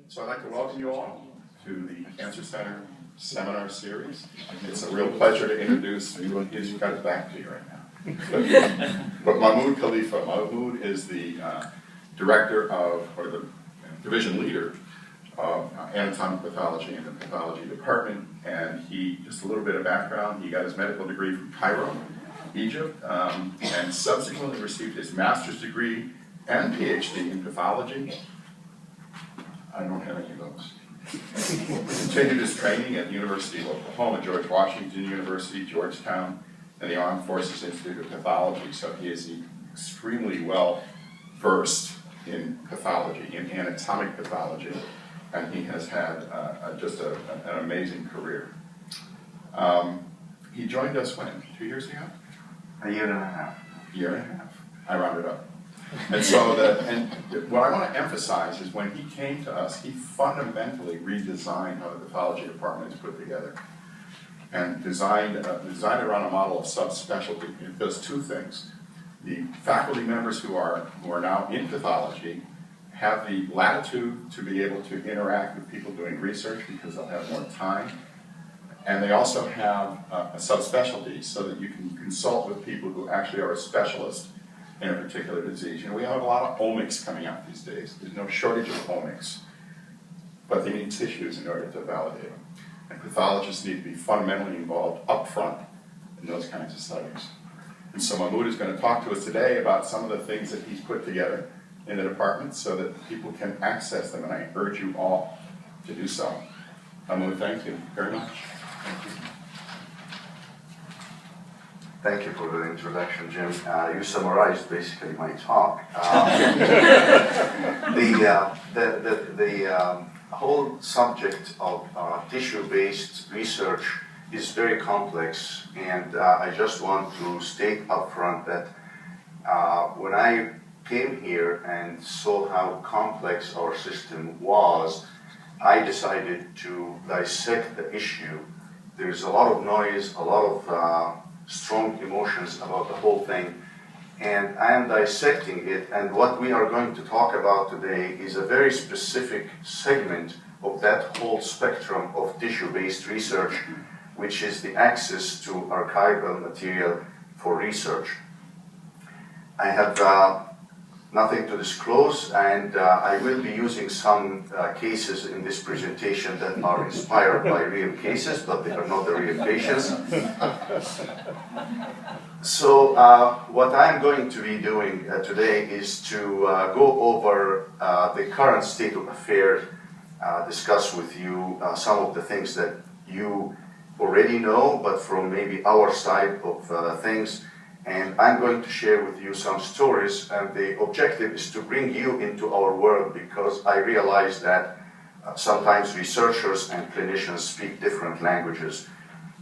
So I'd like to welcome you all to the Cancer Center seminar series. It's a real pleasure to introduce, he's got his back to you right now. But Mahmoud Khalifa. Mahmoud is the director of, or the division leader of Anatomic Pathology in the Pathology department. And he, just a little bit of background, he got his medical degree from Cairo, Egypt, and subsequently received his master's degree and PhD in pathology. I don't have any of those. Continued his training at the University of Oklahoma, George Washington University, Georgetown, and the Armed Forces Institute of Pathology. So he is extremely well versed in pathology, in anatomic pathology, and he has had just an amazing career. He joined us when? 2 years ago? A year and a half. Year and a half. I rounded up. And so, what I want to emphasize is when he came to us, he fundamentally redesigned how the pathology department is put together, and designed around a model of subspecialty. It does two things: the faculty members who are now in pathology have the latitude to be able to interact with people doing research because they'll have more time, and they also have a subspecialty so that you can consult with people who actually are a specialist in a particular disease. You know, we have a lot of omics coming out these days. There's no shortage of omics, but they need tissues in order to validate them. And pathologists need to be fundamentally involved up front in those kinds of studies. And so Mahmoud is going to talk to us today about some of the things that he's put together in the department so that people can access them, and I urge you all to do so. Mahmoud, thank you very much. Thank you. Thank you for the introduction, Jim. You summarized basically my talk. The whole subject of tissue-based research is very complex, and I just want to state up front that when I came here and saw how complex our system was, I decided to dissect the issue. There's a lot of noise, a lot of strong emotions about the whole thing, and I am dissecting it, and what we are going to talk about today is a very specific segment of that whole spectrum of tissue-based research, which is the access to archival material for research. I have nothing to disclose, and I will be using some cases in this presentation that are inspired by real cases, but they are not the real patients. So what I'm going to be doing today is to go over the current state of affairs, discuss with you some of the things that you already know, but from maybe our side of things. And I'm going to share with you some stories, and the objective is to bring you into our world, because I realize that sometimes researchers and clinicians speak different languages.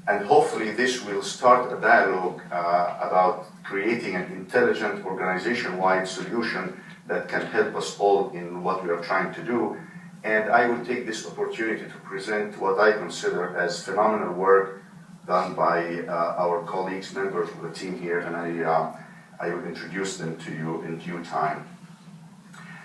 And hopefully this will start a dialogue about creating an intelligent organization-wide solution that can help us all in what we are trying to do. And I will take this opportunity to present what I consider as phenomenal work done by our colleagues, members of the team here, and I will introduce them to you in due time.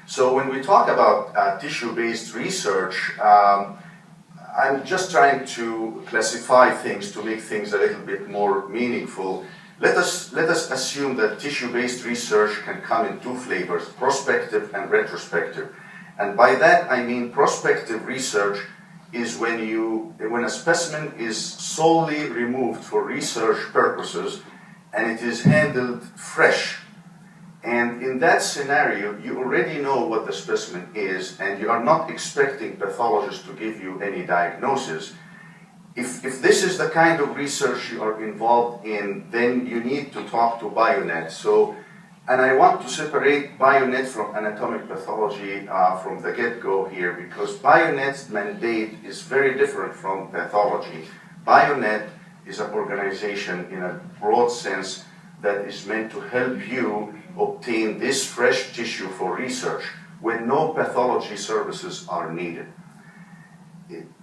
So when we talk about tissue-based research, I'm just trying to classify things to make things a little bit more meaningful. Let us assume that tissue-based research can come in two flavors: prospective and retrospective. And by that I mean prospective research is when a specimen is solely removed for research purposes and it is handled fresh. And in that scenario, you already know what the specimen is, and you are not expecting pathologists to give you any diagnosis. If this is the kind of research you are involved in, then you need to talk to Bionet. And I want to separate Bionet from anatomic pathology from the get-go here, because Bionet's mandate is very different from pathology. Bionet is an organization in a broad sense that is meant to help you obtain this fresh tissue for research when no pathology services are needed.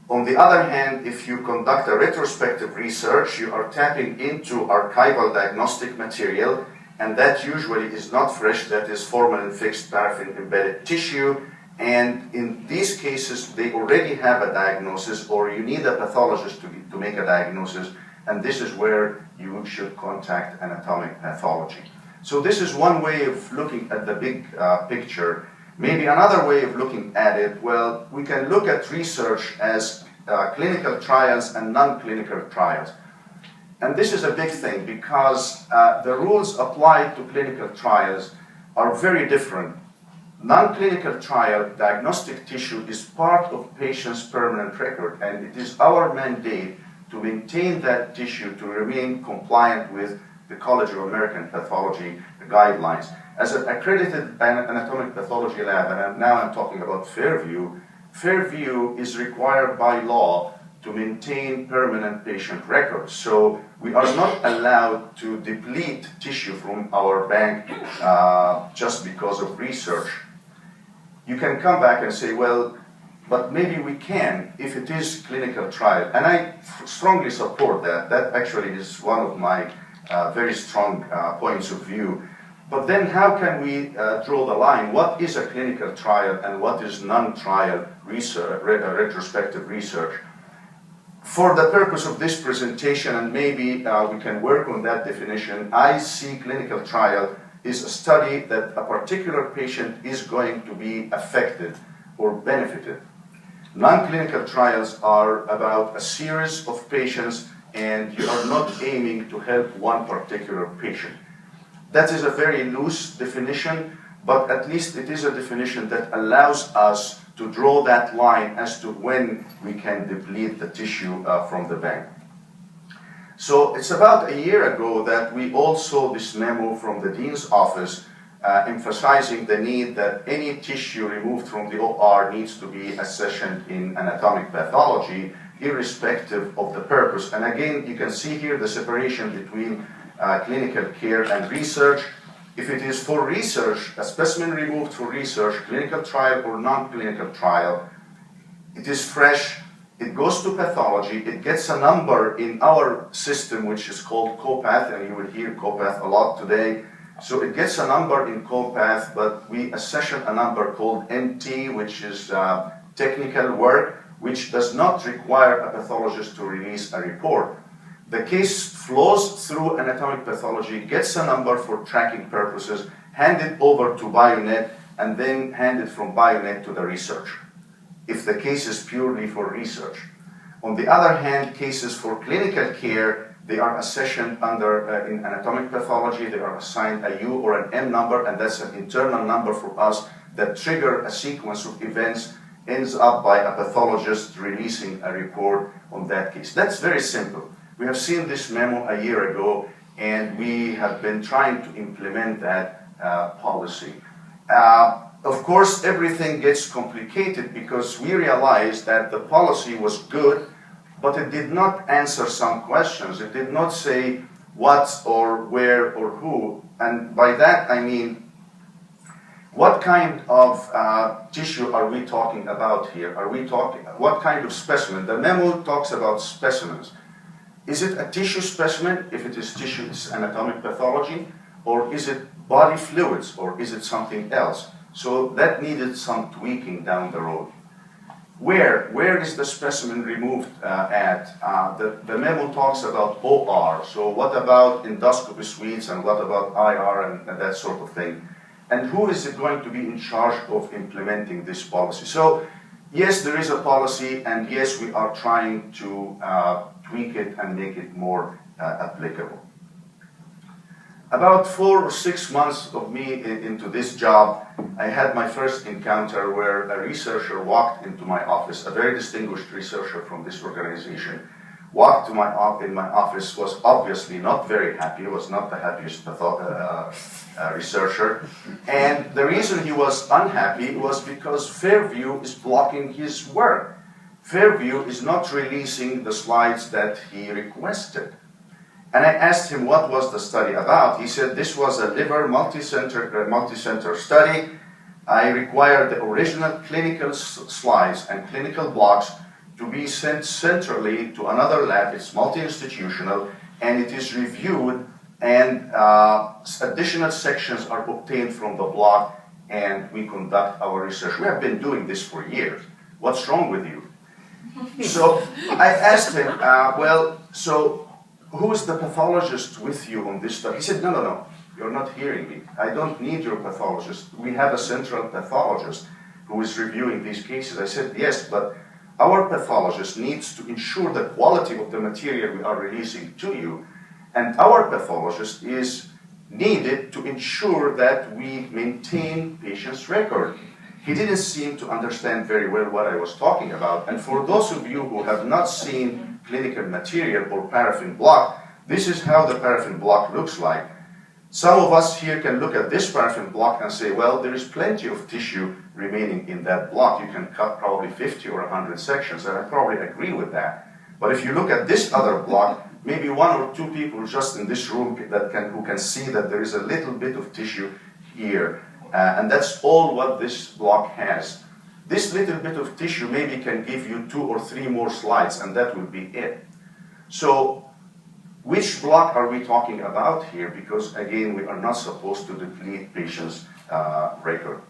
On the other hand, if you conduct a retrospective research, you are tapping into archival diagnostic material, and that usually is not fresh. That is formalin-fixed, paraffin-embedded tissue, And in these cases, they already have a diagnosis, or you need a pathologist to make a diagnosis, and this is where you should contact anatomic pathology. So this is one way of looking at the big picture. Maybe another way of looking at it, well, we can look at research as clinical trials and non-clinical trials. And this is a big thing because the rules applied to clinical trials are very different. Non-clinical trial diagnostic tissue is part of patient's permanent record, and it is our mandate to maintain that tissue to remain compliant with the College of American Pathology guidelines. As an accredited anatomic pathology lab, and now I'm talking about Fairview, Fairview is required by law to maintain permanent patient records. So we are not allowed to deplete tissue from our bank just because of research. You can come back and say, well, but maybe we can if it is clinical trial. And I strongly support that. That actually is one of my very strong points of view. But then how can we draw the line? What is a clinical trial and what is non-trial research, retrospective research? For the purpose of this presentation, and maybe we can work on that definition, I see clinical trial is a study that a particular patient is going to be affected or benefited. Non-clinical trials are about a series of patients, and you are not aiming to help one particular patient. That is a very loose definition, but at least it is a definition that allows us to draw that line as to when we can deplete the tissue from the bank. So it's about a year ago that we all saw this memo from the Dean's office emphasizing the need that any tissue removed from the OR needs to be accessioned in anatomic pathology, irrespective of the purpose. And again, you can see here the separation between clinical care and research. If it is for research, a specimen removed for research, clinical trial or non-clinical trial, it is fresh, it goes to pathology, it gets a number in our system which is called COPATH, and you will hear COPATH a lot today. So it gets a number in COPATH, but we accession a number called MT, which is technical work, which does not require a pathologist to release a report. The case flows through anatomic pathology, gets a number for tracking purposes, handed over to Bionet, and then handed from Bionet to the researcher, if the case is purely for research. On the other hand, cases for clinical care, they are accessioned under, in anatomic pathology, they are assigned a U or an M number, and that's an internal number for us that trigger a sequence of events, ends up by a pathologist releasing a report on that case. That's very simple. We have seen this memo a year ago, and we have been trying to implement that policy. Of course, everything gets complicated because we realized that the policy was good, but it did not answer some questions. It did not say what or where or who. And by that, I mean, what kind of tissue are we talking about here? Are we talking, what kind of specimen? The memo talks about specimens. Is it a tissue specimen? If it is tissue, it's anatomic pathology. Or is it body fluids? Or is it something else? So that needed some tweaking down the road. Where is the specimen removed at? The memo talks about OR. So what about endoscopy suites and what about IR and that sort of thing? And who is it going to be in charge of implementing this policy? So yes, there is a policy, and yes, we are trying to tweak it and make it more applicable. About 4 or 6 months of me into this job, I had my first encounter where a researcher walked into my office, a very distinguished researcher from this organization, walked to in my office, was obviously not very happy, was not the happiest researcher. And the reason he was unhappy was because Fairview is blocking his work. Fairview is not releasing the slides that he requested. And I asked him what was the study about. He said this was a liver multi-center study. I required the original clinical slides and clinical blocks to be sent centrally to another lab. It's multi-institutional, and it is reviewed, and additional sections are obtained from the block and we conduct our research. We have been doing this for years. What's wrong with you? So I asked him, well, so who is the pathologist with you on this study? He said, no, you're not hearing me. I don't need your pathologist. We have a central pathologist who is reviewing these cases. I said, yes, but our pathologist needs to ensure the quality of the material we are releasing to you, and our pathologist is needed to ensure that we maintain patient's record. He didn't seem to understand very well what I was talking about. And for those of you who have not seen clinical material or paraffin block, this is how the paraffin block looks like. Some of us here can look at this paraffin block and say, well, there is plenty of tissue remaining in that block. You can cut probably 50 or 100 sections, and I probably agree with that. But if you look at this other block, maybe one or two people just in this room who can see that there is a little bit of tissue here. And that's all what this block has. This little bit of tissue maybe can give you 2 or 3 more slides, and that will be it. So which block are we talking about here? Because again, we are not supposed to deplete patients' record.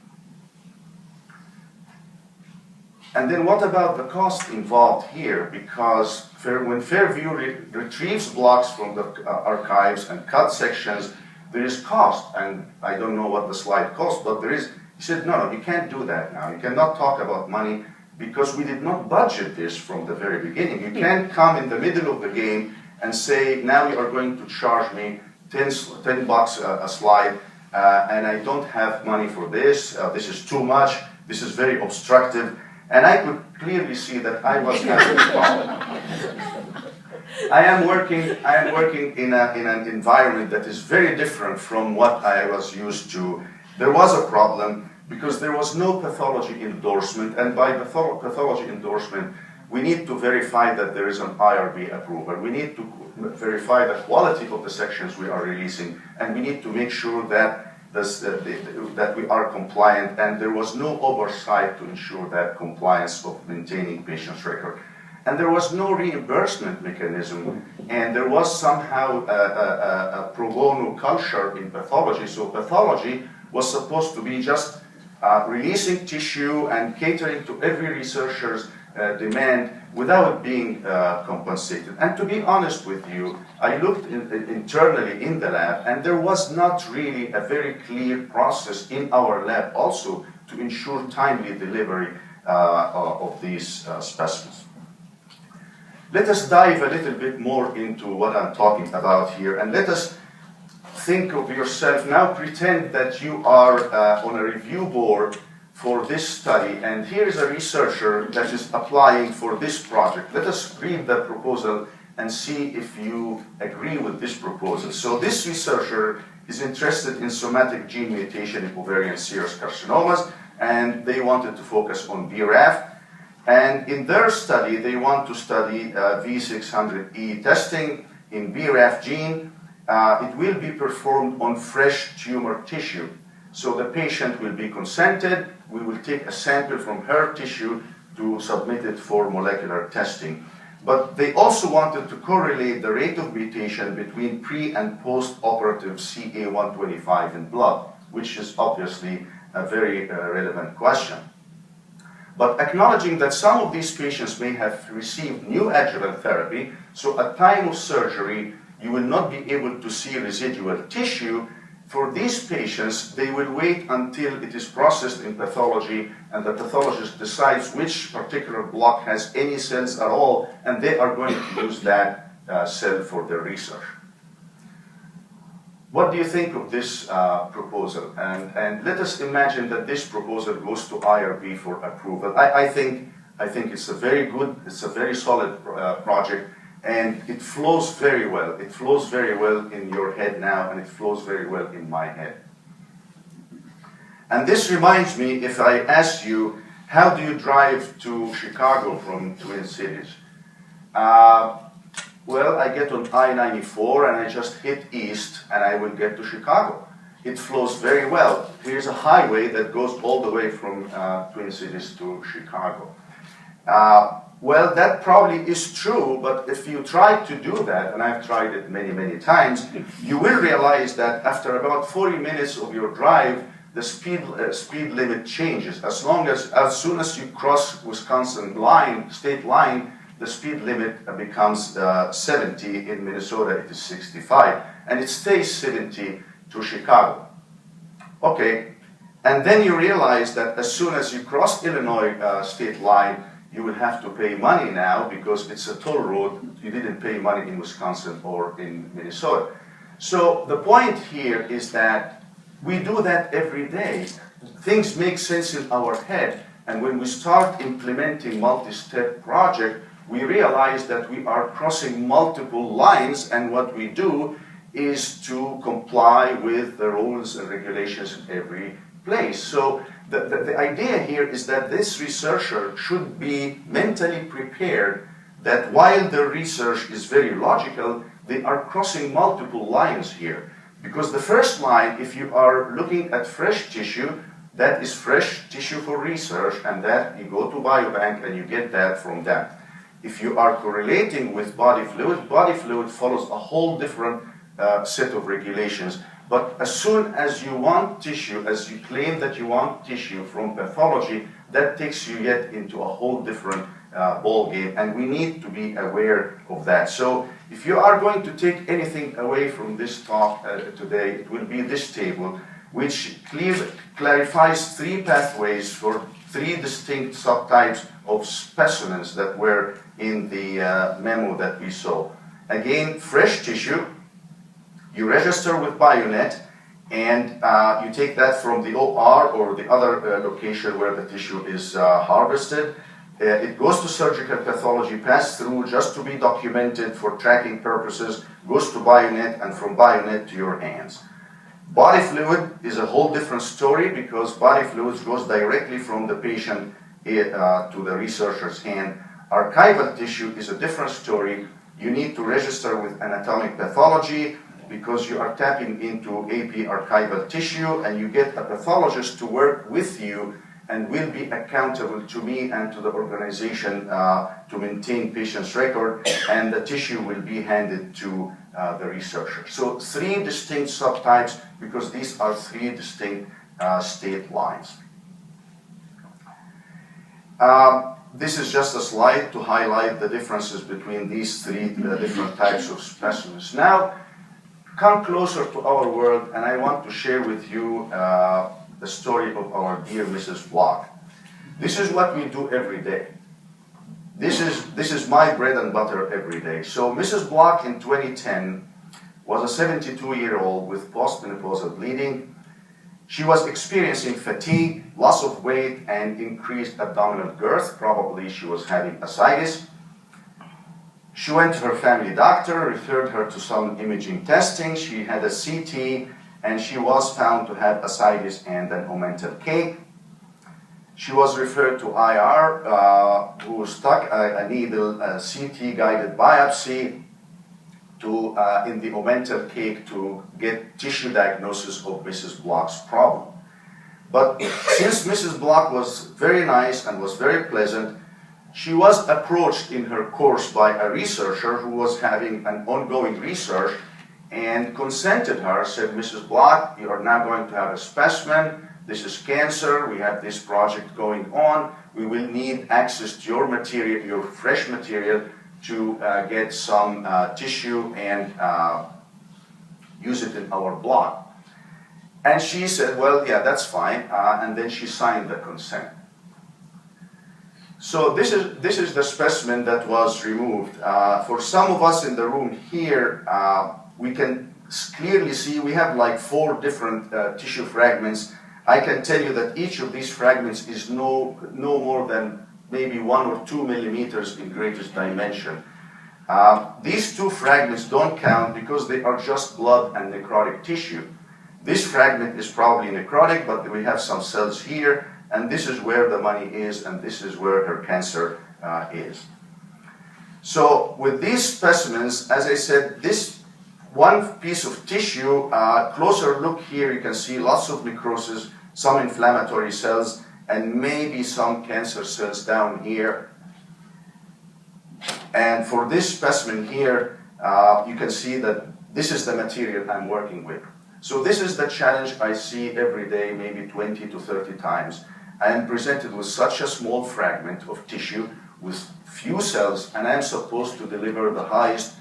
And then what about the cost involved here? Because when Fairview retrieves blocks from the archives and cut sections, there is cost. And I don't know what the slide costs, but there is. He said, no, you can't do that now. You cannot talk about money because we did not budget this from the very beginning. You can't come in the middle of the game and say, now you are going to charge me $10 a slide, and I don't have money for this. This is too much. This is very obstructive. And I could clearly see that I was having a problem. I am working in an environment that is very different from what I was used to. There was a problem because there was no pathology endorsement, and by pathology endorsement, we need to verify that there is an IRB approval. We need to verify the quality of the sections we are releasing, and we need to make sure that that we are compliant, and there was no oversight to ensure that compliance of maintaining patient's record. And there was no reimbursement mechanism, and there was somehow a pro bono culture in pathology. So pathology was supposed to be just releasing tissue and catering to every researcher's demand without being compensated. And to be honest with you, I looked internally in the lab, and there was not really a very clear process in our lab also to ensure timely delivery of these specimens. Let us dive a little bit more into what I'm talking about here, and let us think of yourself now. Pretend that you are on a review board for this study, and here is a researcher that is applying for this project. Let us read the proposal and see if you agree with this proposal. So this researcher is interested in somatic gene mutation in ovarian serous carcinomas, and they wanted to focus on BRAF. And in their study, they want to study V600E testing in BRAF gene. It will be performed on fresh tumor tissue. So the patient will be consented. We will take a sample from her tissue to submit it for molecular testing. But they also wanted to correlate the rate of mutation between pre- and post-operative CA125 in blood, which is obviously a very relevant question. But acknowledging that some of these patients may have received neoadjuvant therapy, so at time of surgery, you will not be able to see residual tissue. For these patients, they will wait until it is processed in pathology, and the pathologist decides which particular block has any cells at all, and they are going to use that cell for their research. What do you think of this proposal? And let us imagine that this proposal goes to IRB for approval. I think it's a very good, it's a very solid project, and it flows very well. It flows very well in your head now, and it flows very well in my head. And this reminds me, if I asked you, how do you drive to Chicago from Twin Cities? Well, I get on I-94 and I just hit east and I will get to Chicago. It flows very well. Here's a highway that goes all the way from Twin Cities to Chicago. Well, that probably is true, but if you try to do that, and I've tried it many, many times, you will realize that after about 40 minutes of your drive, the speed limit changes. As soon as you cross Wisconsin line, state line, the speed limit becomes 70. In Minnesota, it is 65, and it stays 70 to Chicago. Okay, and then you realize that as soon as you cross Illinois state line, you will have to pay money now because it's a toll road. You didn't pay money in Wisconsin or in Minnesota. So the point here is that we do that every day. Things make sense in our head, and when we start implementing multi-step project, we realize that we are crossing multiple lines, and what we do is to comply with the rules and regulations in every place. So the idea here is that this researcher should be mentally prepared that while the research is very logical, they are crossing multiple lines here. Because the first line, if you are looking at fresh tissue, that is fresh tissue for research, and that you go to biobank and you get that from them. If you are correlating with body fluid follows a whole different set of regulations. But as soon as you want tissue, as you claim that you want tissue from pathology, that takes you yet into a whole different ball game, and we need to be aware of that. So if you are going to take anything away from this talk today, it will be this table, which clarifies 3 pathways for 3 distinct subtypes of specimens that were in the memo that we saw. Again, fresh tissue, you register with Bionet, and you take that from the OR or the other location where the tissue is harvested. It goes to surgical pathology, pass through just to be documented for tracking purposes, goes to Bionet, and from Bionet to your hands. Body fluid is a whole different story because body fluids goes directly from the patient to the researcher's hand. Archival tissue is a different story. You need to register with anatomic pathology because you are tapping into AP archival tissue, and you get a pathologist to work with you and will be accountable to me and to the organization to maintain patient's record, and the tissue will be handed to the researcher. So 3 distinct subtypes because these are 3 distinct state lines. This is just a slide to highlight the differences between these 3 different types of specimens. Now, come closer to our world, and I want to share with you the story of our dear Mrs. Block. This is what we do every day. This is my bread and butter every day. So Mrs. Block in 2010 was a 72-year-old with postmenopausal bleeding. She was experiencing fatigue, loss of weight, and increased abdominal girth. Probably she was having ascites. She went to her family doctor, referred her to some imaging testing. She had a CT, and she was found to have ascites and an omental cake. She was referred to IR, who stuck a needle, a CT-guided biopsy in the omental cake to get tissue diagnosis of Mrs. Block's problem. But since Mrs. Block was very nice and was very pleasant, she was approached in her course by a researcher who was having an ongoing research and consented her, said, Mrs. Block, you are now going to have a specimen. This is cancer. We have this project going on. We will need access to your material, your fresh material, to get some tissue and use it in our block. And she said, well, yeah, that's fine. And then she signed the consent. So this is the specimen that was removed. For some of us in the room here, we can clearly see we have like 4 different tissue fragments. I can tell you that each of these fragments is no more than maybe 1 or 2 millimeters in greatest dimension. These 2 fragments don't count because they are just blood and necrotic tissue. This fragment is probably necrotic, but we have some cells here, and this is where the money is, and this is where her cancer is. So with these specimens, as I said, this one piece of tissue, closer look here, you can see lots of necrosis, some inflammatory cells, and maybe some cancer cells down here. And for this specimen here, you can see that this is the material I'm working with. So this is the challenge I see every day, maybe 20 to 30 times. I am presented with such a small fragment of tissue with few cells, and I am supposed to deliver the highest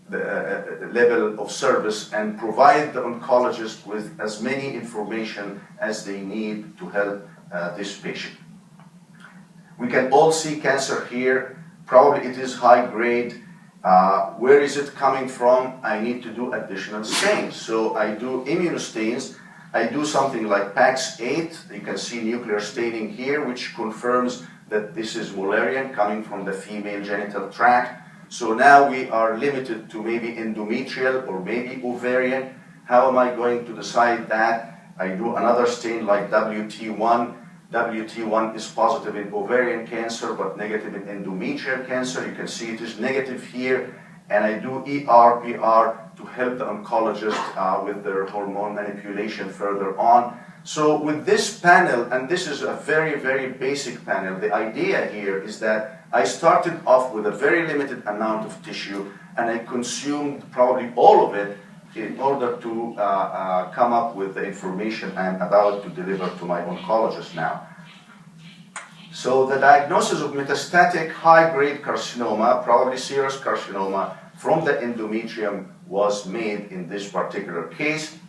level of service and provide the oncologist with as many information as they need to help this patient. We can all see cancer here. Probably it is high grade. Where is it coming from? I need to do additional stains. So I do immunostains. I do something like PAX8. You can see nuclear staining here, which confirms that this is Mullerian coming from the female genital tract. So now we are limited to maybe endometrial or maybe ovarian. How am I going to decide that? I do another stain like WT1. WT1 is positive in ovarian cancer but negative in endometrial cancer. You can see it is negative here. And I do ER/PR to help the oncologist with their hormone manipulation further on. So with this panel, and this is a very, very basic panel, the idea here is that I started off with a very limited amount of tissue and I consumed probably all of it in order to come up with the information I'm about to deliver to my oncologist now. So the diagnosis of metastatic high-grade carcinoma, probably serous carcinoma, from the endometrium was made in this particular case.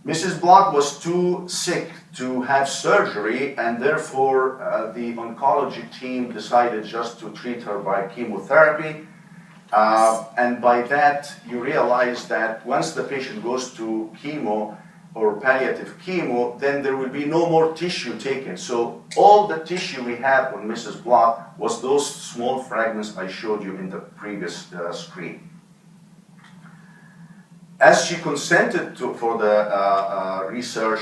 Mrs. Block was too sick to have surgery, and therefore the oncology team decided just to treat her by chemotherapy. And by that, you realize that once the patient goes to chemo or palliative chemo, then there will be no more tissue taken. So all the tissue we have on Mrs. Block was those small fragments I showed you in the previous screen. As she consented for the research,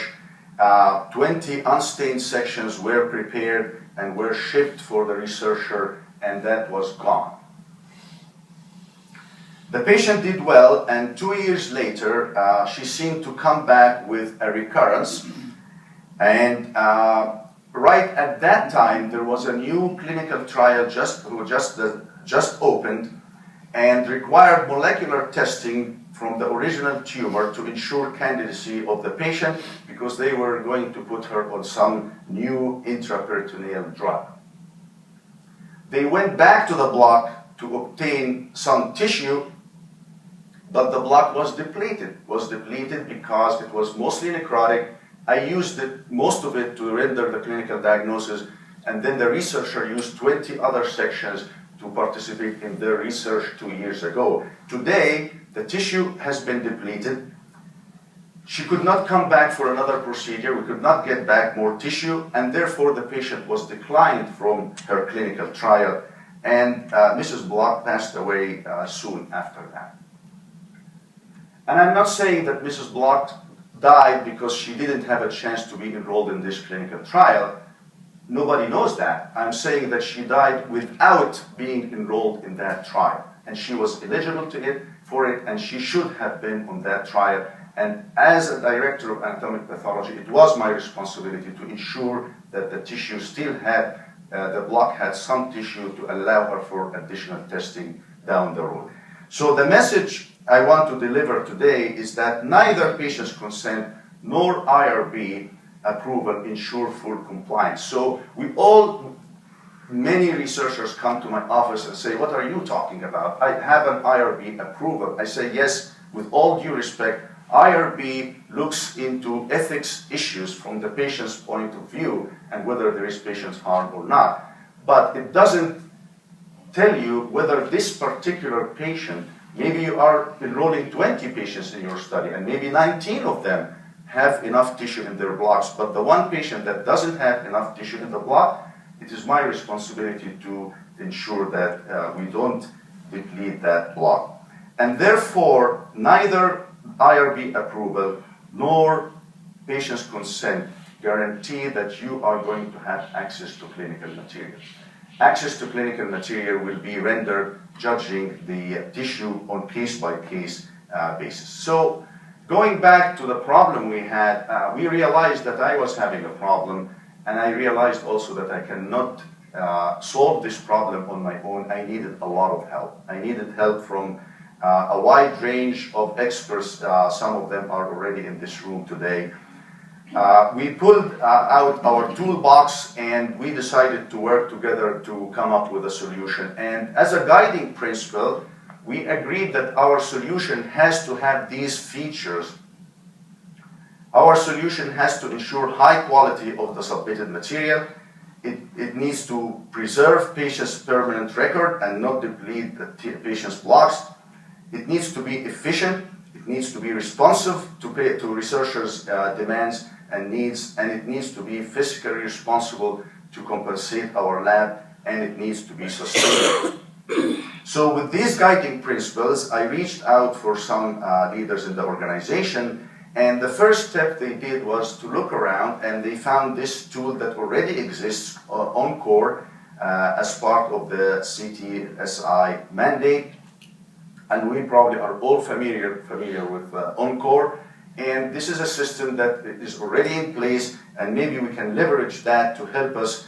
20 unstained sections were prepared and were shipped for the researcher, and that was gone. The patient did well, and 2 years later, she seemed to come back with a recurrence. And right at that time, there was a new clinical trial just opened and required molecular testing from the original tumor to ensure candidacy of the patient because they were going to put her on some new intraperitoneal drug. They went back to the block to obtain some tissue, but the block was depleted. Because it was mostly necrotic. I used most of it to render the clinical diagnosis, and then the researcher used 20 other sections to participate in their research 2 years ago. Today, the tissue has been depleted. She could not come back for another procedure. We could not get back more tissue, and therefore the patient was declined from her clinical trial, and Mrs. Block passed away soon after that. And I'm not saying that Mrs. Block died because she didn't have a chance to be enrolled in this clinical trial. Nobody knows that. I'm saying that she died without being enrolled in that trial. And she was eligible for it, and she should have been on that trial. And as a director of anatomic pathology, it was my responsibility to ensure that the tissue still had, the block had some tissue to allow her for additional testing down the road. So the message I want to deliver today is that neither patient's consent nor IRB approval ensure full compliance. So many researchers come to my office and say, what are you talking about? I have an IRB approval. I say, yes, with all due respect, IRB looks into ethics issues from the patient's point of view and whether there is patient harm or not. But it doesn't tell you whether this particular patient, maybe you are enrolling 20 patients in your study and maybe 19 of them have enough tissue in their blocks, but the one patient that doesn't have enough tissue in the block, it is my responsibility to ensure that we don't deplete that block. And therefore, neither IRB approval nor patient's consent guarantee that you are going to have access to clinical material. Access to clinical material will be rendered judging the tissue on case-by-case basis. So, going back to the problem we had, we realized that I was having a problem, and I realized also that I cannot solve this problem on my own. I needed a lot of help. I needed help from a wide range of experts. Some of them are already in this room today. We pulled out our toolbox and we decided to work together to come up with a solution. And as a guiding principle, we agreed that our solution has to have these features. Our solution has to ensure high quality of the submitted material. It needs to preserve patient's permanent record and not deplete the patient's blocks. It needs to be efficient. It needs to be responsive to researchers' demands and needs, and it needs to be fiscally responsible to compensate our lab, and it needs to be sustainable. So with these guiding principles, I reached out for some leaders in the organization, and the first step they did was to look around, and they found this tool that already exists, OnCore, as part of the CTSI mandate. And we probably are all familiar with OnCore. And this is a system that is already in place, and maybe we can leverage that to help us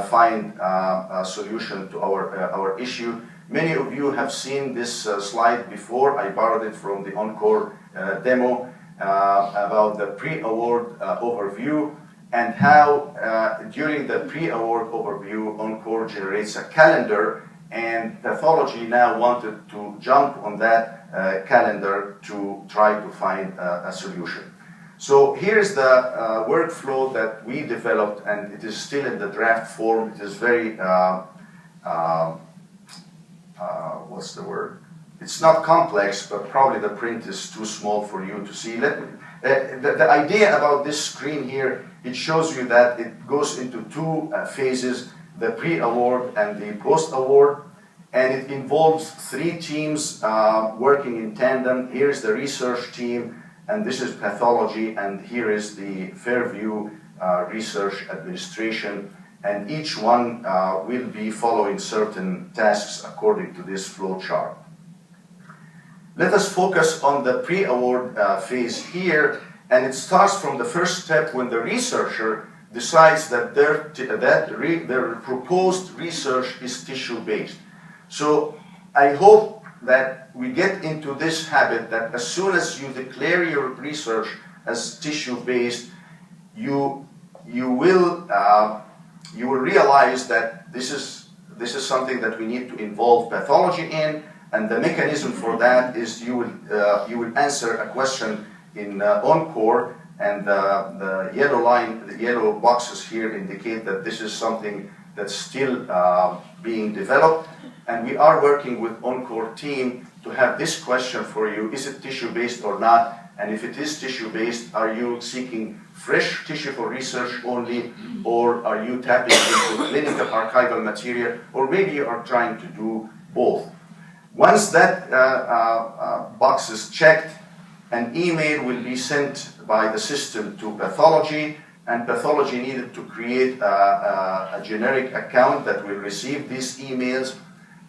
find a solution to our issue. Many of you have seen this slide before. I borrowed it from the OnCore demo about the pre-award overview and how during the pre-award overview, OnCore generates a calendar, and pathology now wanted to jump on that calendar to try to find a solution. So here's the workflow that we developed, and it is still in the draft form. It is very, what's the word? It's not complex, but probably the print is too small for you to see. The idea about this screen here, it shows you that it goes into two phases, the pre-award and the post-award. And it involves three teams working in tandem. Here's the research team, and this is pathology, and here is the Fairview Research Administration. And each one will be following certain tasks according to this flow chart. Let us focus on the pre-award phase here, and it starts from the first step when the researcher decides that their proposed research is tissue-based. So I hope that we get into this habit that as soon as you declare your research as tissue-based, you will realize that this is something that we need to involve pathology in, and the mechanism for that is you will answer a question in OnCore, and the yellow boxes here indicate that this is something that's still being developed. And we are working with OnCore team to have this question for you: is it tissue-based or not? And if it is tissue-based, are you seeking fresh tissue for research only, or are you tapping into clinical archival material, or maybe you are trying to do both? Once that box is checked, an email will be sent by the system to pathology, and pathology needed to create a generic account that will receive these emails.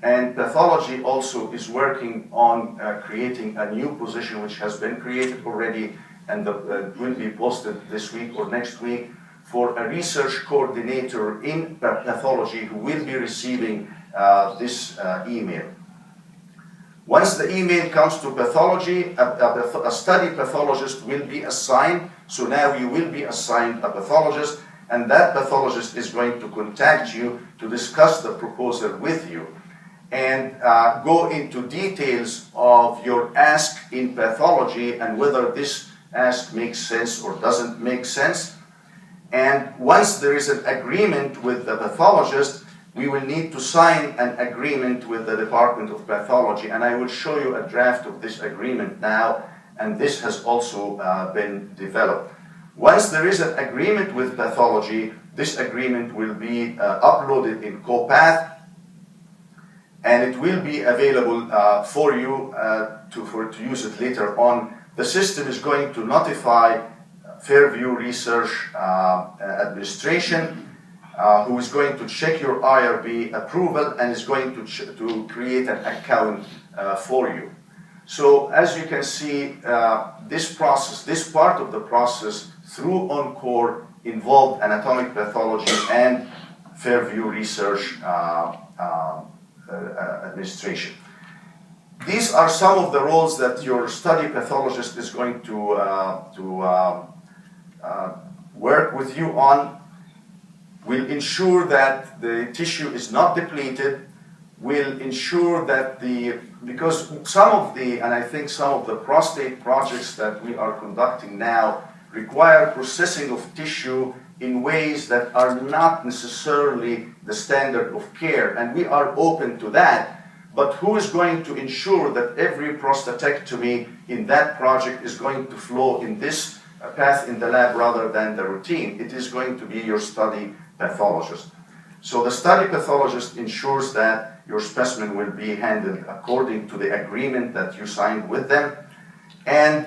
And pathology also is working on creating a new position which has been created already and will be posted this week or next week for a research coordinator in pathology who will be receiving this email. Once the email comes to pathology, a study pathologist will be assigned. So now you will be assigned a pathologist, and that pathologist is going to contact you to discuss the proposal with you and go into details of your ask in pathology and whether this ask makes sense or doesn't make sense. And once there is an agreement with the pathologist, we will need to sign an agreement with the Department of Pathology, and I will show you a draft of this agreement now, and this has also been developed. Once there is an agreement with pathology, this agreement will be uploaded in CoPath, and it will be available for you to use it later on. The system is going to notify Fairview Research Administration, who is going to check your IRB approval and is going to create an account for you. So as you can see, this part of the process through OnCore involved anatomic pathology and Fairview Research Administration. these are some of the roles that your study pathologist is going to work with you on. Will ensure that the tissue is not depleted, will ensure that because some of the, and I think some of the prostate projects that we are conducting now require processing of tissue in ways that are not necessarily the standard of care, and we are open to that. But who is going to ensure that every prostatectomy in that project is going to flow in this path in the lab rather than the routine? It is going to be your study pathologist. So the study pathologist ensures that your specimen will be handled according to the agreement that you signed with them, and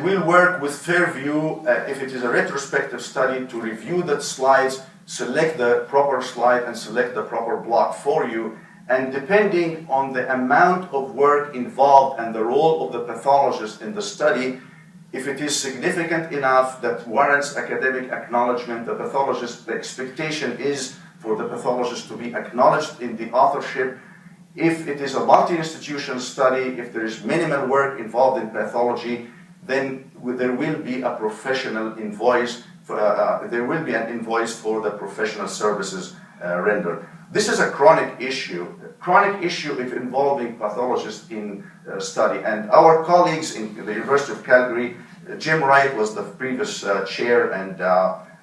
we'll work with Fairview, if it is a retrospective study, to review the slides, select the proper slide and select the proper block for you. And depending on the amount of work involved and the role of the pathologist in the study, if it is significant enough that warrants academic acknowledgement, the pathologist, the expectation is for the pathologist to be acknowledged in the authorship. If it is a multi-institution study, if there is minimal work involved in pathology, then there will be a professional invoice, there will be an invoice for the professional services rendered. This is a chronic issue if involving pathologists in study. And our colleagues in the University of Calgary, Jim Wright was the previous chair, and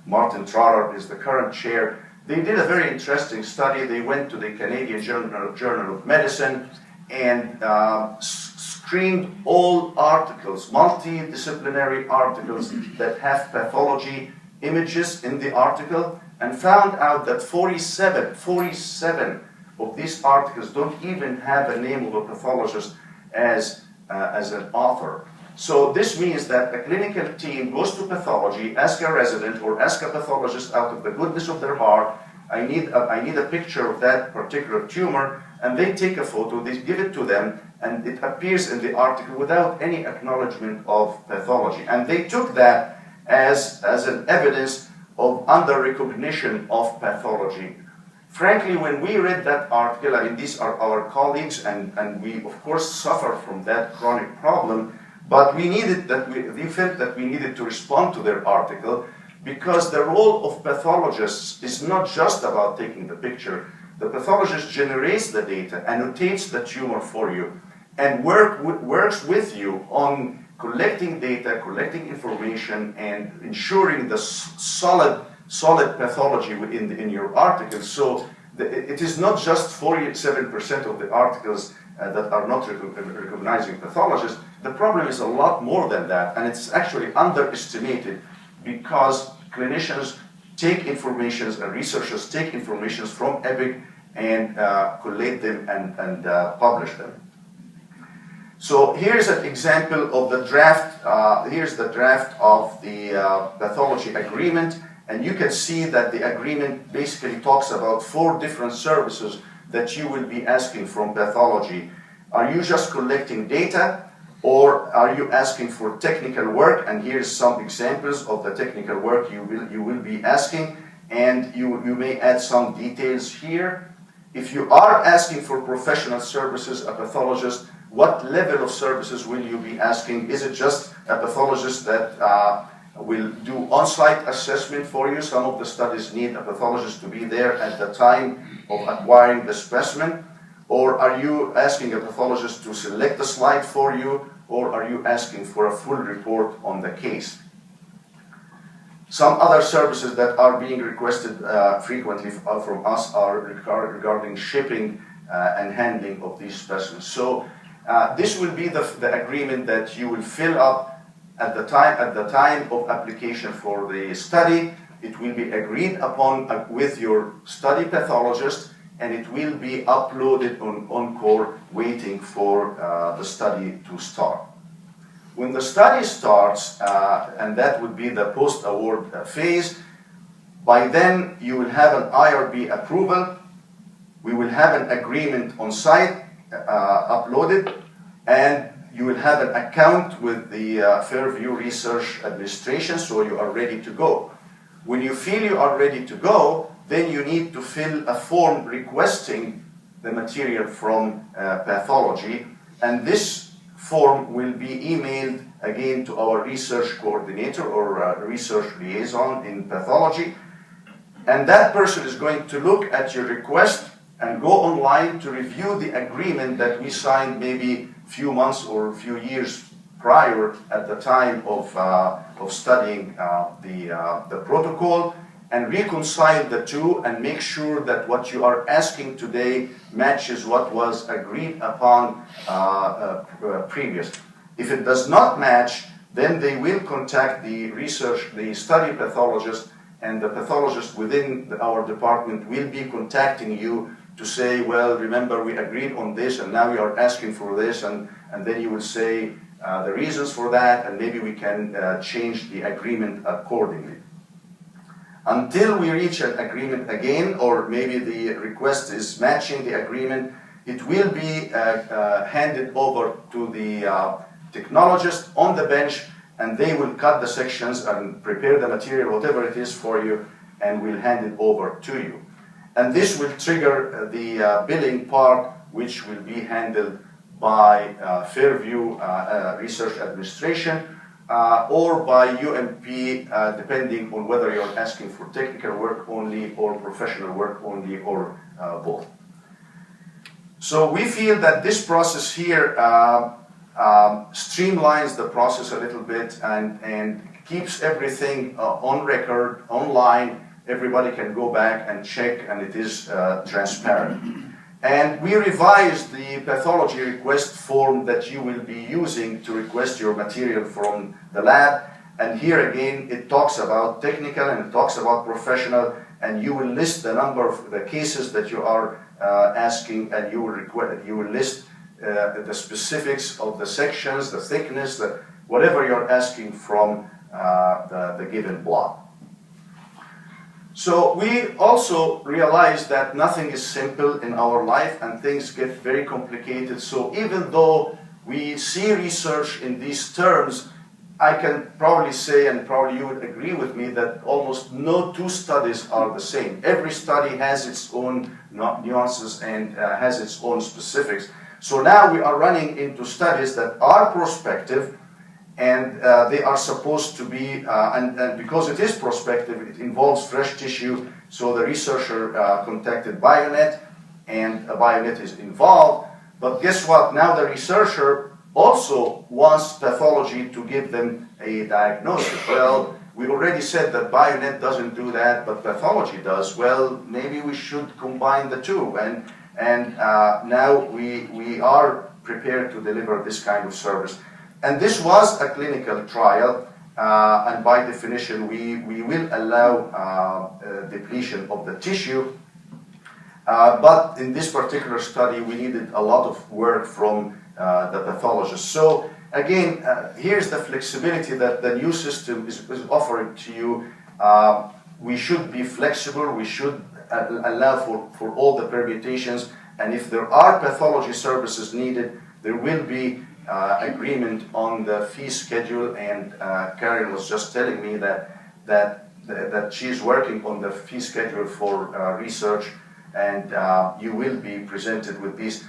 Martin Trotter is the current chair. They did a very interesting study. They went to the Canadian Journal of Medicine and screened all articles, multidisciplinary articles that have pathology images in the article, and found out that 47 of these articles don't even have a name of a pathologist as an author. So this means that a clinical team goes to pathology, ask a resident or ask a pathologist out of the goodness of their heart, I need a picture of that particular tumor, and they take a photo, they give it to them, and it appears in the article without any acknowledgement of pathology. And they took that as an evidence of under-recognition of pathology. Frankly, when we read that article, I mean, these are our colleagues, and we, of course, suffer from that chronic problem, but we felt that we needed to respond to their article, because the role of pathologists is not just about taking the picture. The pathologist generates the data, annotates the tumor for you, and works with you on collecting data, collecting information, and ensuring the solid pathology in your article. So it is not just 47% of the articles that are not recognizing pathologists. The problem is a lot more than that, and it's actually underestimated, because clinicians take informations and researchers take informations from EPIC and collate them and publish them. So here's an example of the draft. Here's the draft of the pathology agreement, and you can see that the agreement basically talks about 4 different services that you will be asking from pathology. Are you just collecting data, or are you asking for technical work? And here's some examples of the technical work you will be asking, and you may add some details here. If you are asking for professional services, a pathologist, what level of services will you be asking? Is it just a pathologist that will do on-site assessment for you? Some of the studies need a pathologist to be there at the time of acquiring the specimen. Or are you asking a pathologist to select the slide for you? Or are you asking for a full report on the case? Some other services that are being requested frequently from us are regarding shipping and handling of these specimens. So this will be the agreement that you will fill up at the time of application for the study. It will be agreed upon with your study pathologist, and it will be uploaded on Encore, waiting for the study to start. When the study starts, and that would be the post-award phase, by then you will have an IRB approval, we will have an agreement on site uploaded, and you will have an account with the Fairview Research Administration, so you are ready to go. When you feel you are ready to go, then you need to fill a form requesting the material from pathology, and this form will be emailed again to our research coordinator or research liaison in pathology, and that person is going to look at your request and go online to review the agreement that we signed maybe a few months or a few years prior at the time of studying the protocol, and reconcile the two and make sure that what you are asking today matches what was agreed upon previous. If it does not match, then they will contact the study pathologist, and the pathologist within our department will be contacting you to say, well, remember we agreed on this and now we are asking for this, and then you will say the reasons for that, and maybe we can change the agreement accordingly. Until we reach an agreement again, or maybe the request is matching the agreement, it will be handed over to the technologist on the bench, and they will cut the sections and prepare the material, whatever it is for you, and will hand it over to you. And this will trigger the billing part, which will be handled by Fairview Research Administration, or by UMP, depending on whether you're asking for technical work only or professional work only, or both. So we feel that this process here streamlines the process a little bit and keeps everything on record, online. Everybody can go back and check, and it is transparent. And we revised the pathology request form that you will be using to request your material from the lab. And here again, it talks about technical and it talks about professional, and you will list the number of the cases that you are asking, and you will list the specifics of the sections, the thickness, whatever you're asking from the given block. So we also realize that nothing is simple in our life and things get very complicated. So even though we see research in these terms, I can probably say, and probably you would agree with me, that almost no two studies are the same. Every study has its own nuances and has its own specifics. So now we are running into studies that are prospective, and they are supposed to be, and because it is prospective, it involves fresh tissue, so the researcher contacted Bionet, and Bionet is involved. But guess what? Now the researcher also wants pathology to give them a diagnostic. Well, we already said that Bionet doesn't do that, but pathology does. Well, maybe we should combine the two, and now we are prepared to deliver this kind of service. And this was a clinical trial, and by definition, we will allow depletion of the tissue. But in this particular study, we needed a lot of work from the pathologist. So again, here's the flexibility that the new system is offering to you. We should be flexible. We should allow for all the permutations. And if there are pathology services needed, there will be agreement on the fee schedule, and Karen was just telling me that she's working on the fee schedule for research, and you will be presented with these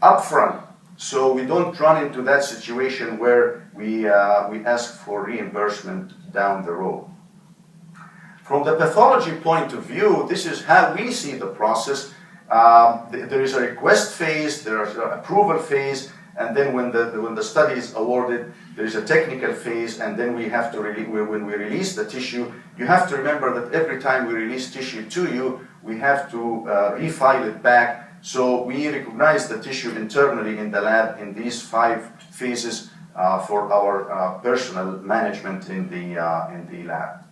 upfront, so we don't run into that situation where we ask for reimbursement down the road. From the pathology point of view, this is how we see the process. There is a request phase, there is an approval phase, and then when the study is awarded, there is a technical phase, and then we have to when we release the tissue, you have to remember that every time we release tissue to you, we have to refile it back. So we recognize the tissue internally in the lab in these 5 phases for our personal management in the lab.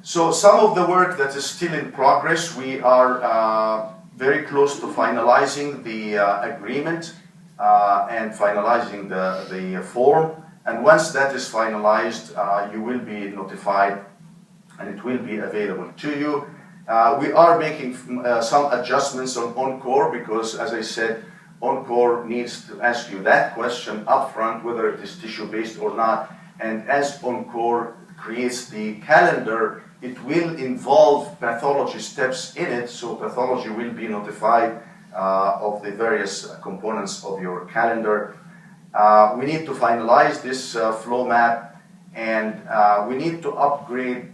So some of the work that is still in progress, we are very close to finalizing the agreement and finalizing the form. And once that is finalized, you will be notified and it will be available to you. We are making some adjustments on Encore because, as I said, Encore needs to ask you that question up front, whether it is tissue-based or not. And as Encore creates the calendar, it will involve pathology steps in it, so pathology will be notified of the various components of your calendar. We need to finalize this flow map, and we need to update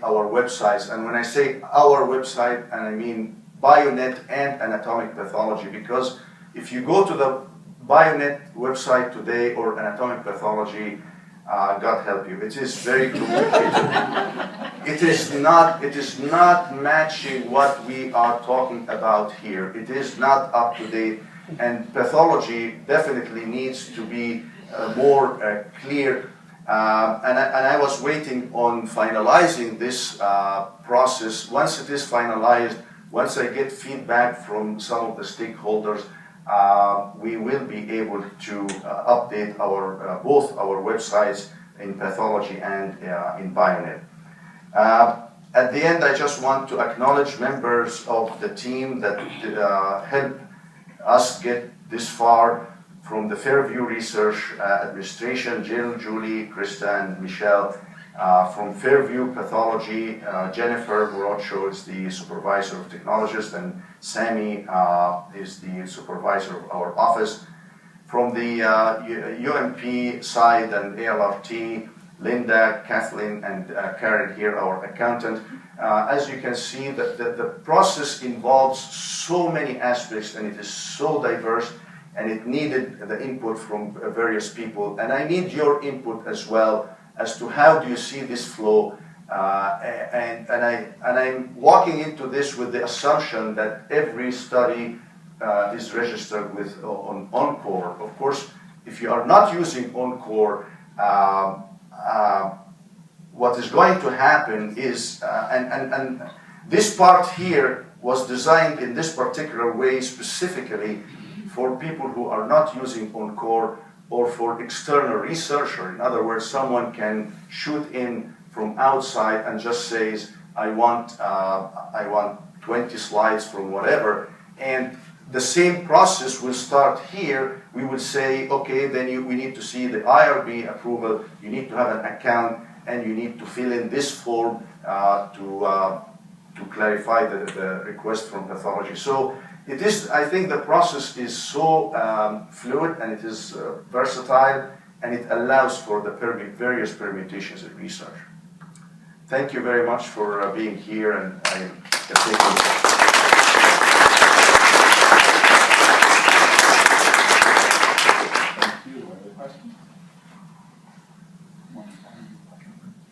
our websites. And when I say our website, and I mean Bionet and Anatomic Pathology, because if you go to the Bionet website today or Anatomic Pathology, God help you, it is very complicated. It is not matching what we are talking about here. It is not up to date, and pathology definitely needs to be more clear. And I was waiting on finalizing this process. Once it is finalized, once I get feedback from some of the stakeholders, we will be able to update both our websites in pathology and in Bionet. At the end, I just want to acknowledge members of the team that helped us get this far, from the Fairview Research Administration, Jill, Julie, Krista, and Michelle. From Fairview Pathology, Jennifer Morocho is the supervisor of technologists, and Sammy is the supervisor of our office. From the UMP side and ALRT, Linda, Kathleen, and Karen here, our accountant. As you can see, the process involves so many aspects, and it is so diverse, and it needed the input from various people. And I need your input as well as to how do you see this flow. And I'm walking into this with the assumption that every study is registered with on Encore. Of course, if you are not using Encore, what is going to happen is, and this part here was designed in this particular way specifically for people who are not using Encore, or for external researcher. In other words, someone can shoot in from outside and just says, I want 20 slides from whatever, and the same process will start here. We will say, okay, then we need to see the IRB approval, you need to have an account, and you need to fill in this form to clarify the request from pathology. So it is, I think the process is so fluid, and it is versatile, and it allows for the various permutations in research. Thank you very much for being here, and I can take Thank you. Other questions?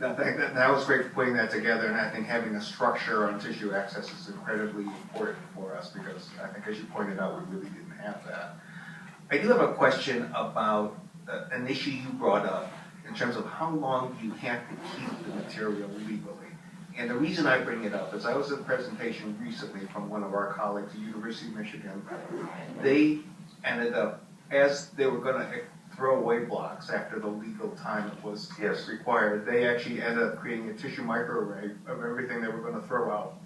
No, that was great for putting that together, and I think having a structure on tissue access is incredibly important for us, because I think, as you pointed out, we really didn't have that. I do have a question about an issue you brought up in terms of how long you have to keep the material legally. And the reason I bring it up is I was at a presentation recently from one of our colleagues at the University of Michigan. They ended up, as they were going to throw away blocks after the legal time it was required, they actually ended up creating a tissue microarray of everything they were going to throw out,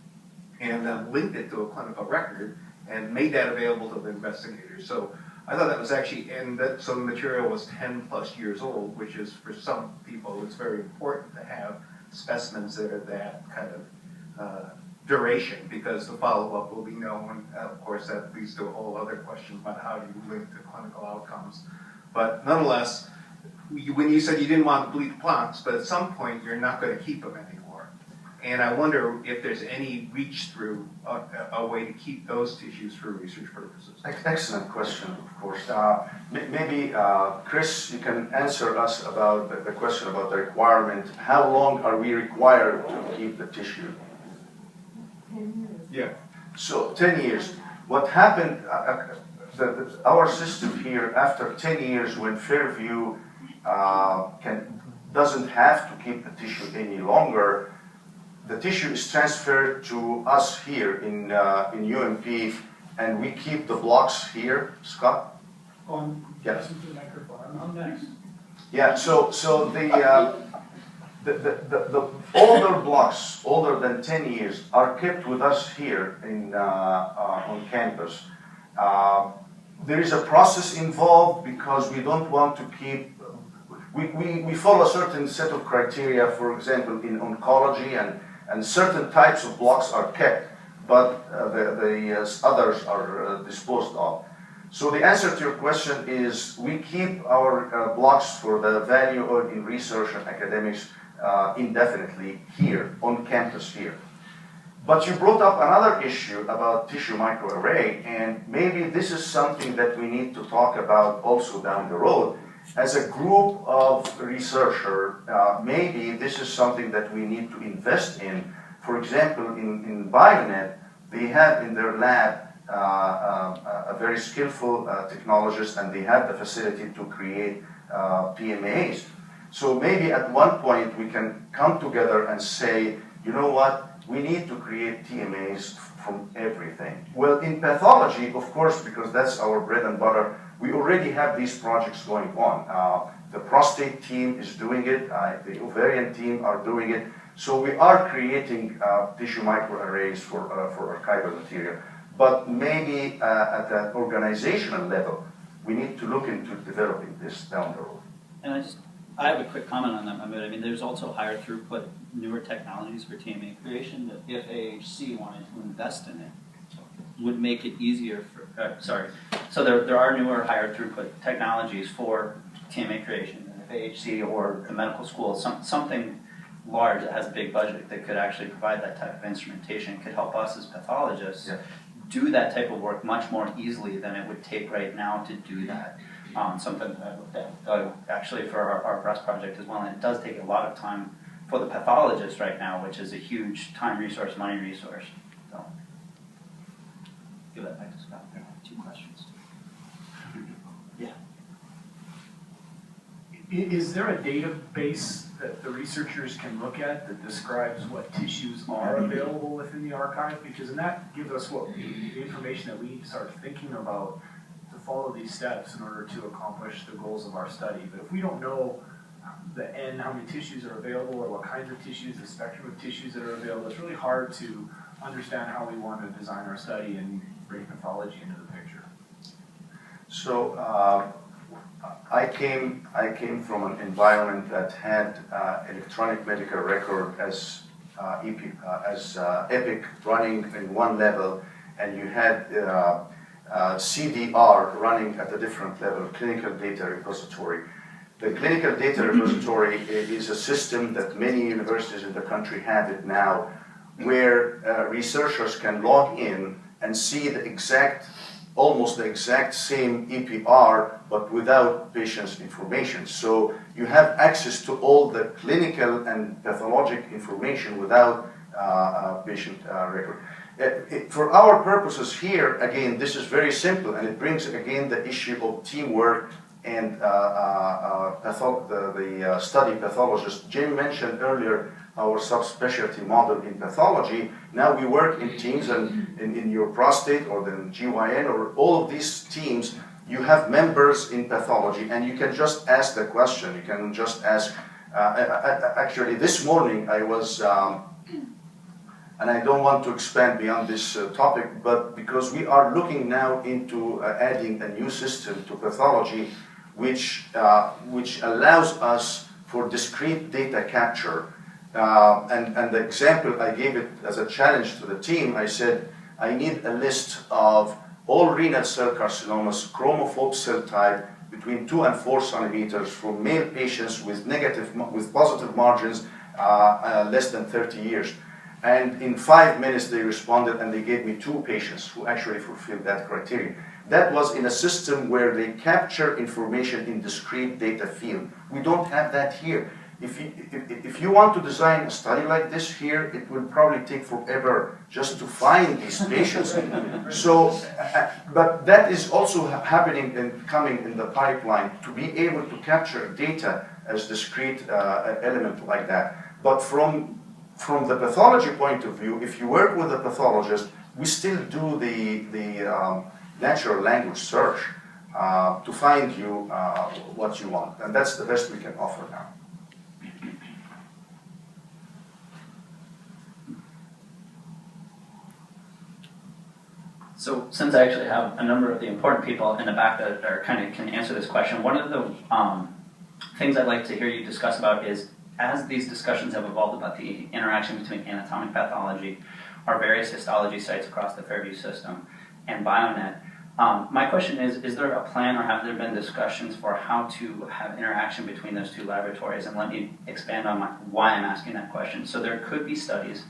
and linked it to a clinical record and made that available to the investigators. So I thought that was actually, and that, so the material was 10 plus years old, which is, for some people, it's very important to have specimens that are that kind of duration, because the follow-up will be known. Of course, that leads to a whole other question about how do you link to clinical outcomes. But nonetheless, when you said you didn't want to bleed blocks, but at some point you're not going to keep them anymore. And I wonder if there's any reach-through, a way to keep those tissues for research purposes. Excellent question, of course. Maybe, Chris, you can answer us about the question about the requirement. How long are we required to keep the tissue? 10 years. Yeah. So 10 years. What happened, our system here, after 10 years, when Fairview doesn't have to keep the tissue any longer, the tissue is transferred to us here in UMP, and we keep the blocks here. Scott? Yes. The microphone. I'm next. Yeah. So the older blocks, older than 10 years, are kept with us here on campus. There is a process involved because we don't want to keep. We follow a certain set of criteria, for example, in oncology, and certain types of blocks are kept, but the others are disposed of. So the answer to your question is we keep our blocks for the value in research and academics indefinitely here, on campus here. But you brought up another issue about tissue microarray, and maybe this is something that we need to talk about also down the road. As a group of researchers, maybe this is something that we need to invest in. For example, in Bionet, they have in their lab a very skillful technologist, and they have the facility to create PMAs. So maybe at one point we can come together and say, you know what, we need to create TMAs from everything. Well, in pathology, of course, because that's our bread and butter, we already have these projects going on. The prostate team is doing it, the ovarian team are doing it. So we are creating tissue microarrays for archival material. But maybe at an organizational level, we need to look into developing this down the road. And I have a quick comment on that. I mean, there's also higher throughput, newer technologies for TMA creation that if AHC wanted to invest in it, would make it easier for, So there are newer, higher throughput technologies for TMA creation. And if AHC or the medical school, something large that has a big budget that could actually provide that type of instrumentation could help us as pathologists do that type of work much more easily than it would take right now to do that. Something that I looked at actually for our breast project as well, and it does take a lot of time for the pathologist right now, which is a huge time resource, money resource. So, give that back to Scott. There are 2 questions. Yeah. Is there a database that the researchers can look at that describes what tissues are available within the archive? Because then that gives us the information that we need to start thinking about to follow these steps in order to accomplish the goals of our study. But if we don't know the N, how many tissues are available, or what kinds of tissues, the spectrum of tissues that are available, it's really hard to understand how we want to design our study and bring pathology into the picture. So I came from an environment that had electronic medical record as EPIC running in one level, and you had CDR running at a different level, clinical data repository. The clinical data repository is a system that many universities in the country have it now, where researchers can log in and see almost the exact same EPR, but without patient's information. So you have access to all the clinical and pathologic information without patient record. For our purposes here, again, this is very simple, and it brings again the issue of teamwork and the study pathologist. Jim mentioned earlier our subspecialty model in pathology. Now we work in teams, and in your prostate or the GYN or all of these teams, you have members in pathology, and you can just ask the question. You can just ask. Actually, this morning I was, and I don't want to expand beyond this topic, but because we are looking now into adding a new system to pathology, which allows us for discrete data capture. And the example I gave it as a challenge to the team, I said, I need a list of all renal cell carcinomas, chromophobe cell type, between 2 and 4 centimeters from male patients with positive margins less than 30 years. And in 5 minutes they responded, and they gave me 2 patients who actually fulfilled that criteria. That was in a system where they capture information in discrete data field. We don't have that here. If you want to design a study like this here, it will probably take forever just to find these patients. So, but that is also happening and coming in the pipeline, to be able to capture data as discrete element like that. But from the pathology point of view, if you work with a pathologist, we still do the natural language search to find you what you want. And that's the best we can offer now. So since I actually have a number of the important people in the back that are kind of can answer this question, one of the things I'd like to hear you discuss about is, as these discussions have evolved about the interaction between anatomic pathology, our various histology sites across the Fairview system, and BioNet, my question is there a plan or have there been discussions for how to have interaction between those two laboratories? And let me expand on why I'm asking that question. So there could be studies,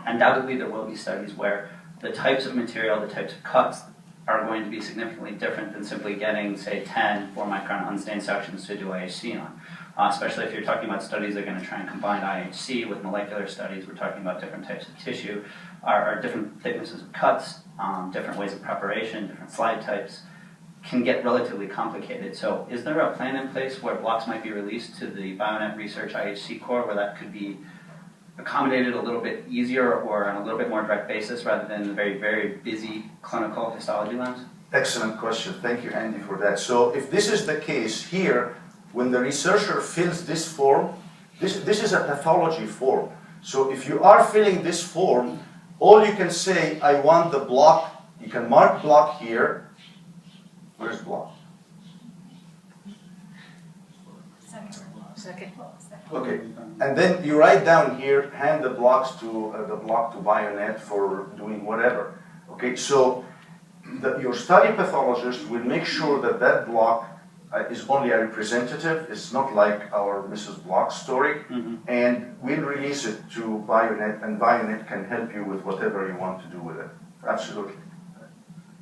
undoubtedly there will be studies where the types of material, the types of cuts are going to be significantly different than simply getting, say, 10 4-micron unstained sections to do IHC on. Especially if you're talking about studies that are going to try and combine IHC with molecular studies. We're talking about different types of tissue, or different thicknesses of cuts, different ways of preparation, different slide types, can get relatively complicated. So is there a plan in place where blocks might be released to the BioNet Research IHC core where that could be accommodated a little bit easier or on a little bit more direct basis rather than the very, very busy clinical histology labs? Excellent question. Thank you, Andy, for that. So if this is the case here, when the researcher fills this form, this is a pathology form. So if you are filling this form, all you can say, I want the block, you can mark block here. Where's block? Second. Okay, and then you write down here, hand the blocks to BioNet for doing whatever. Okay, so your study pathologist will make sure that that block is only a representative. It's not like our Mrs. Block story, and we'll release it to BioNet, and BioNet can help you with whatever you want to do with it. Absolutely.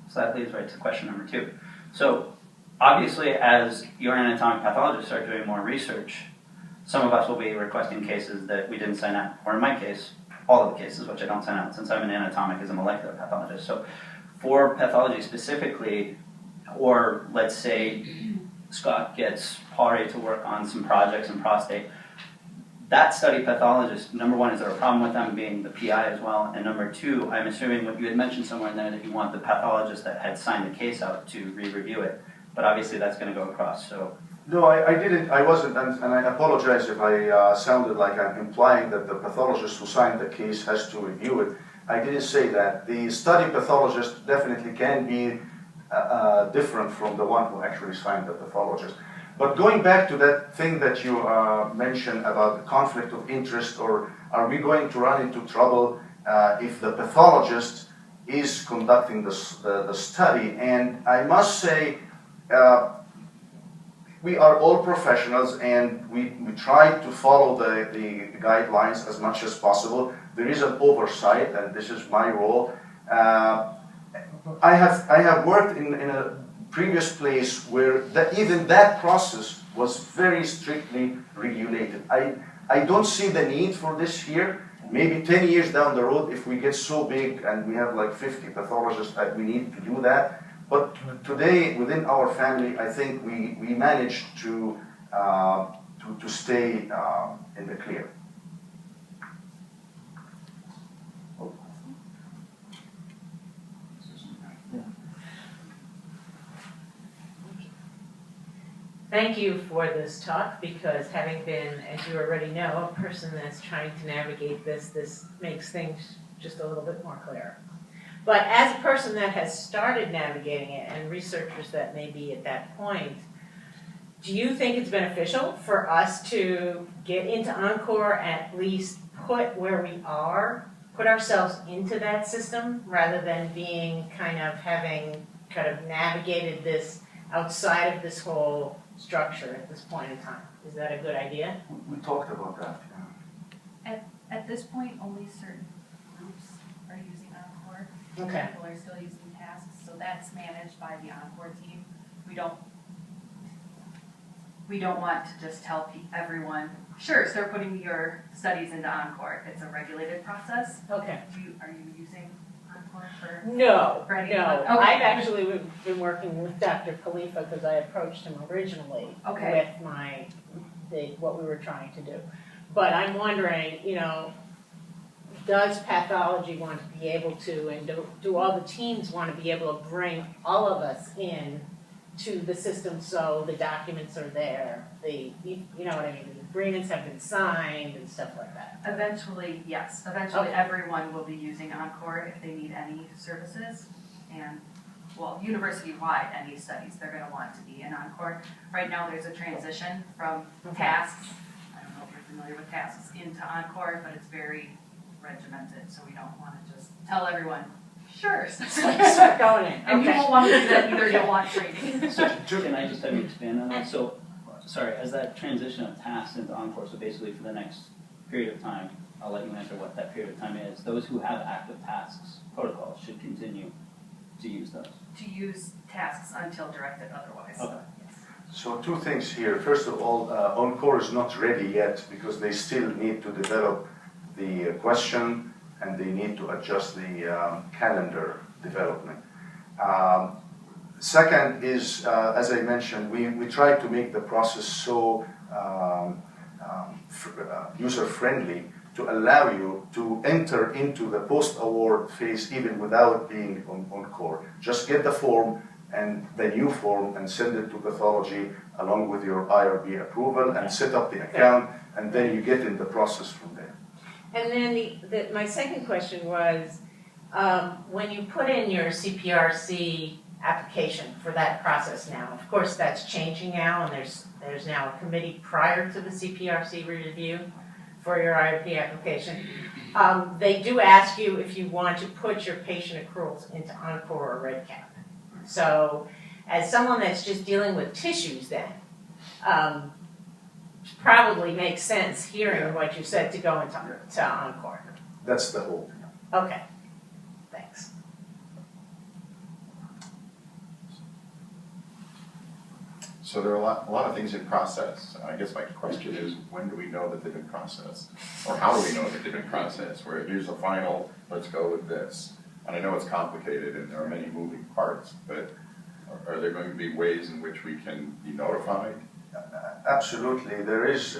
So that leads right to question number 2. So obviously, as your anatomic pathologists are doing more research, some of us will be requesting cases that we didn't sign out, or in my case, all of the cases, which I don't sign out since I'm an anatomic as a molecular pathologist. So for pathology specifically, or let's say Scott gets Pari to work on some projects in prostate, that study pathologist, number 1, is there a problem with them being the PI as well? And number 2, I'm assuming what you had mentioned somewhere in there that you want the pathologist that had signed the case out to re-review it. But obviously that's going to go across, so. No, I didn't, I wasn't, and I apologize if I sounded like I'm implying that the pathologist who signed the case has to review it. I didn't say that. The study pathologist definitely can be different from the one who actually signed the pathologist. But going back to that thing that you mentioned about the conflict of interest, or are we going to run into trouble if the pathologist is conducting the study? And I must say, we are all professionals and we try to follow the guidelines as much as possible. There is an oversight, and this is my role. I have worked in a previous place where even that process was very strictly regulated. I don't see the need for this here. Maybe 10 years down the road, if we get so big and we have like 50 pathologists, that we need to do that. But today, within our family, I think we managed to stay in the clear. Thank you for this talk, because having been, as you already know, a person that's trying to navigate this makes things just a little bit more clear. But as a person that has started navigating it, and researchers that may be at that point, do you think it's beneficial for us to get into Encore, at least put where we are, put ourselves into that system, rather than being having navigated this outside of this whole structure at this point in time? Is that a good idea? We talked about that. Yeah. At this point, only certain groups are using Encore. Okay. People are still using tasks, so that's managed by the Encore team. We don't want to just tell everyone, sure, start putting your studies into Encore. It's a regulated process. Okay. Are you using Encore for? No, for any no. Okay. I've actually been working with Dr. Khalifa because I approached him originally Okay. with what we were trying to do. But I'm wondering, does pathology want to be able to, and do all the teams want to be able to bring all of us in to the system so the documents are there? You know what I mean? The agreements have been signed and stuff like that. Eventually, yes. Eventually, Okay. everyone will be using Encore if they need any services. And well, university-wide, any studies, they're gonna want to be in Encore. Right now, there's a transition from tasks, I don't know if you're familiar with tasks, into Encore, but it's very regimented, so we don't wanna just tell everyone, sure, Start going in, and you okay. won't want to do that either, you'll want training. So can I just have you expand on that? So, sorry, as that transition of tasks into Encore, so basically for the next period of time, I'll let you answer what that period of time is. Those who have active tasks protocols should continue to use those. To use tasks until directed otherwise. Okay. Yes. So two things here. First of all, Encore is not ready yet because they still need to develop the question and they need to adjust the calendar development. Second is, as I mentioned, we try to make the process so user-friendly to allow you to enter into the post-award phase even without being on Encore. Just get the form and the new form and send it to pathology along with your IRB approval and set up the account, and then you get in the process from there. And then my second question was, when you put in your CPRC application for that process now, of course that's changing now, and there's now a committee prior to the CPRC review for your IRP application. They do ask you if you want to put your patient accruals into Encore or REDCap. So as someone that's just dealing with tissues then, probably makes sense hearing what you said to go into Encore. That's the whole thing. Okay, thanks. So there are a lot of things in process. I guess my question is, when do we know that they've been processed? Or how do we know that they've been processed? Where here's a final, let's go with this. And I know it's complicated and there are many moving parts, but are there going to be ways in which we can be notified? Absolutely. There is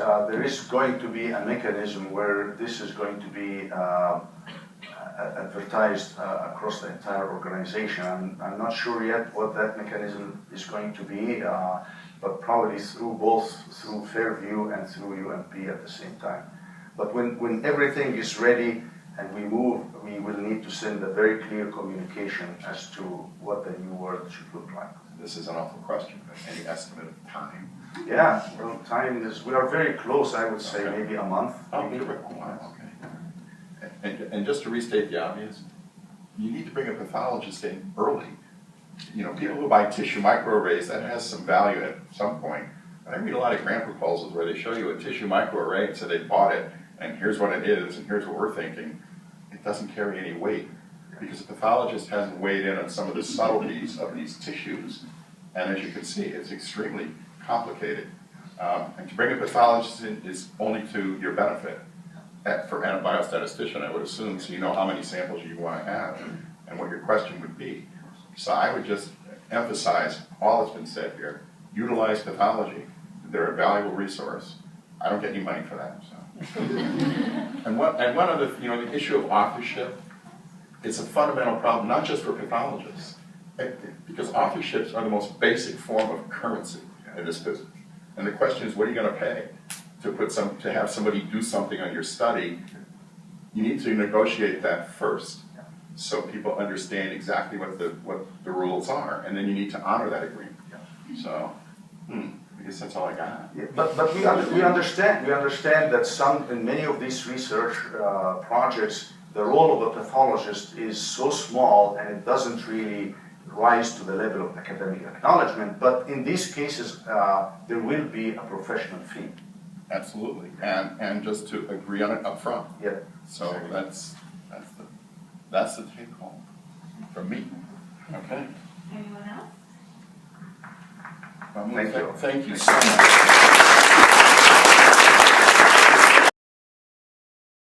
going to be a mechanism where this is going to be advertised across the entire organization. I'm not sure yet what that mechanism is going to be, but probably through Fairview and through UMP at the same time. But when everything is ready and we move, we will need to send a very clear communication as to what the new world should look like. This is an awful question, but any estimate of time? Yeah, well, time is, we are very close, I would say, maybe a month. Oh, maybe a while, okay. And just to restate the obvious, you need to bring a pathologist in early. You know, people who buy tissue microarrays, that has some value at some point. But I read a lot of grant proposals where they show you a tissue microarray and say they bought it, and here's what it is, and here's what we're thinking. It doesn't carry any weight, because the pathologist hasn't weighed in on some of the subtleties of these tissues. And as you can see, it's extremely complicated. And to bring a pathologist in is only to your benefit. For a biostatistician, I would assume, so you know how many samples you want to have and what your question would be. So I would just emphasize all that's been said here. Utilize pathology. They're a valuable resource. I don't get any money for that. So. and one other, the issue of authorship, it's a fundamental problem, not just for pathologists, because authorships are the most basic form of currency in this business. And the question is, what are you going to pay to have somebody do something on your study? You need to negotiate that first, so people understand exactly what the rules are, and then you need to honor that agreement. So, I guess that's all I got. Yeah, but we understand that in many of these research projects, the role of a pathologist is so small and it doesn't really rise to the level of academic acknowledgement. But in these cases, there will be a professional fee. Absolutely, and just to agree on it up front. Yeah. So that's the take home from me. Okay. Anyone else? Thank you. Thank you so much.